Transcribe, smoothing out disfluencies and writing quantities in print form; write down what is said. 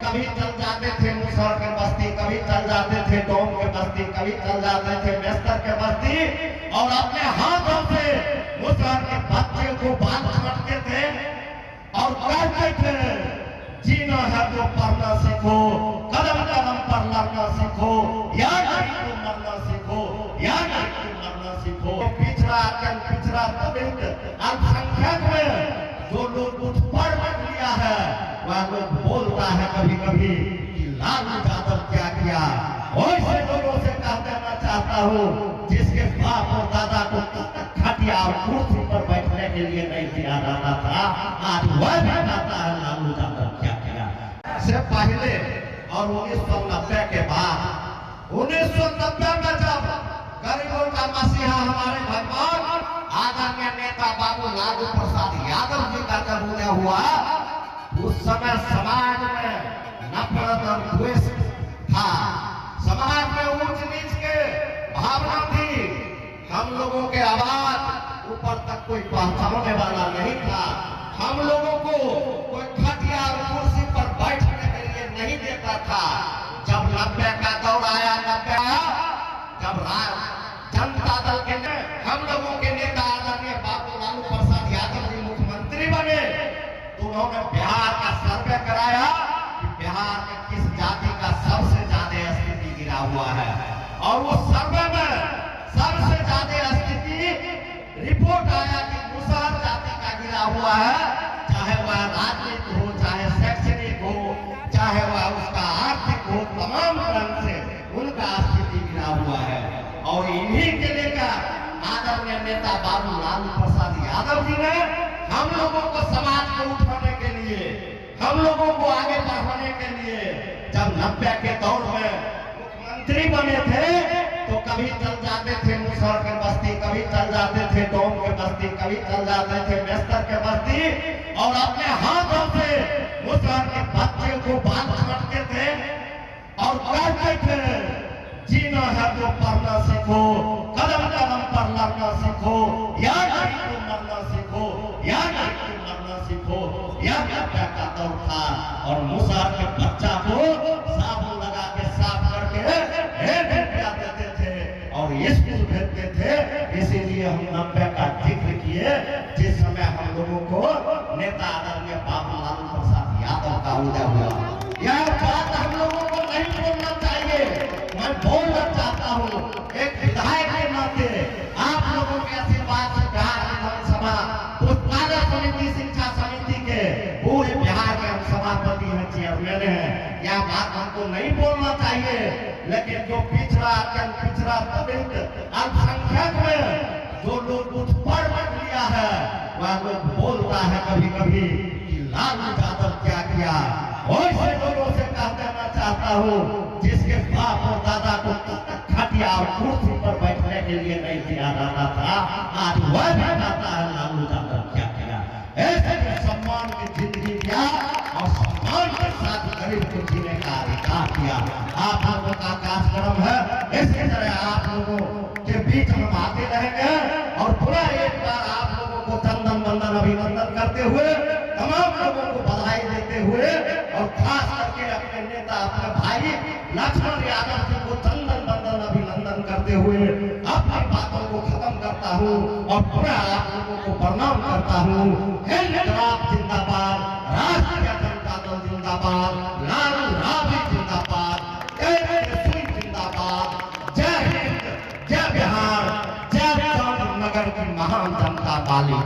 कभी चल जाते थे मुसहर के बस्ती, कभी चल जाते थे डोम के बस्ती, कभी चल जाते थे बेस्तर के बस्ती, और अपने हाथों से मुसहर के बच्चे को बाल काटते थे और कहते थे जीना है तो पढ़ना सीखो, कदम कदम पर लड़ना सीखो, या नहीं तो मरना सीखो, या नहीं तो मरना सीखो। पिछड़ा पिछड़ा दलित अल्पसंख्यक में जो लोग कुछ पढ़ लिया है वह लोग बोलता है कभी कभी कि लालू यादव क्या किया। वैसे लोगों से कह देना चाहता हूँ जिसके बाप और दादा को खटिया और कुर्सी पर बैठने के लिए नहीं दिया जाता था, आज वह भी कहता है लालू यादव क्या किया। से पहले और 1990 के बाद 1990 में जब गरीबों का मसीहा हमारे भगवान आदरणीय नेता बाबू लालू प्रसाद यादव जी का जब उदय हुआ, उस समय समाज में नफरत और द्वेष था, समाज में ऊंच नीच के भावना थी, हम लोगों के आवाज ऊपर तक कोई पहुंचाने वाला नहीं था, हम लोगों को कोई खटिया और कुर्सी पर बैठने के लिए नहीं देता था। जब 90 का दौर आया, 90 जब जनता दल के हम लोगों के नेता आदरणीय बाबू लालू प्रसाद यादव जी मुख्यमंत्री बने, तो उन्होंने बिहार का सर्वे कराया कि बिहार में किस जाति का सबसे ज्यादा स्थिति गिरा हुआ है, और वो सर्वे में सबसे ज्यादा स्थिति रिपोर्ट आया कि मुसहर जाति का गिरा हुआ है, चाहे वह राजनीतिक हो, चाहे शैक्षणिक हो, चाहे वह उसका आर्थिक हो, तमाम रंग से उनका स्थिति गिरा हुआ है। और इन्हीं के लेकर आदरणीय नेता बाबू लालू प्रसाद यादव जी ने हम लोगों को समाज को उठाने के लिए, हम लोगों को आगे बढ़ाने के लिए जब 90 के दौर में मुख्यमंत्री बने थे, तो कभी चल जाते थे मुसहर के बस्ती, कभी चल जाते थे डोम के बस्ती, कभी चल जाते थे बेस्तर के बस्ती, और अपने हाथों से मुसहर के बच्चे को बाल काटते थे और कहते थे जीना है तो पढ़ना सीखो, कदम कदम पर लड़ना सीखो, या नहीं तो मरना सीखो, या नहीं तो मरना सीखो। यह का दौर था, और मुसहर के बच्चा को साबुन लगा के साफ करके रुपया देते थे और स्कूल भेजते थे। इसीलिए हम 90 का जिक्र किए, जिस समय हम लोगों को नेता आदरणीय बाबू लालू प्रसाद यादव का उदय हुआ। यह बात हम लोगों को नहीं बोलना चाहिए, मैं बोलना चाहता हूँ एक विधायक के नाते आप लोगों के आशीर्वाद से बिहार विधानसभा पुस्तकालय समिति, शिक्षा समिति के पूरे बिहार के हम सभापति हैं, चेयरमैन हैं। यह बात हमको नहीं बोलना चाहिए, लेकिन जो पिछड़ा दलित अल्पसंख्यक में जो लोग कुछ पढ़ लिया है वह लोग बोलता है कभी कभी कि लालू यादव क्या किया। वैसे लोगों से कह देना चाहता हूँ जिसके बाप और दादा को खटिया और कुर्सी पर बैठने के लिए नहीं दिया जाता था, आज वह भी कहता है लालू यादव क्या किया। ऐसे सम्मान की जिंदगी दिया और सम्मान के साथ गरीब को जीने का अधिकार दिया। आप लोगों का कार्यक्रम है, इसी तरह आप लोगों के बीच हम आते रहेंगे और पूरा एक बार आप लोगों को चंदन वंदन अभिनंदन करते हुए, तमाम लोगों को बधाई देते हुए, और खास करके अपने नेता अपने भाई लक्ष्मण यादव जी को चंदन वंदन अभिनंदन करते हुए अपनी बातों को खत्म करता हूँ और पूरा आप लोगों को प्रणाम करता हूँ। इनकलाब जिंदाबाद, राष्ट्रीय जनता दल जिंदाबाद, लालू राबड़ी जिंदाबाद, जिंदाबाद, जय हिंद, जय बिहार, जय नगर की महान जनता पाली।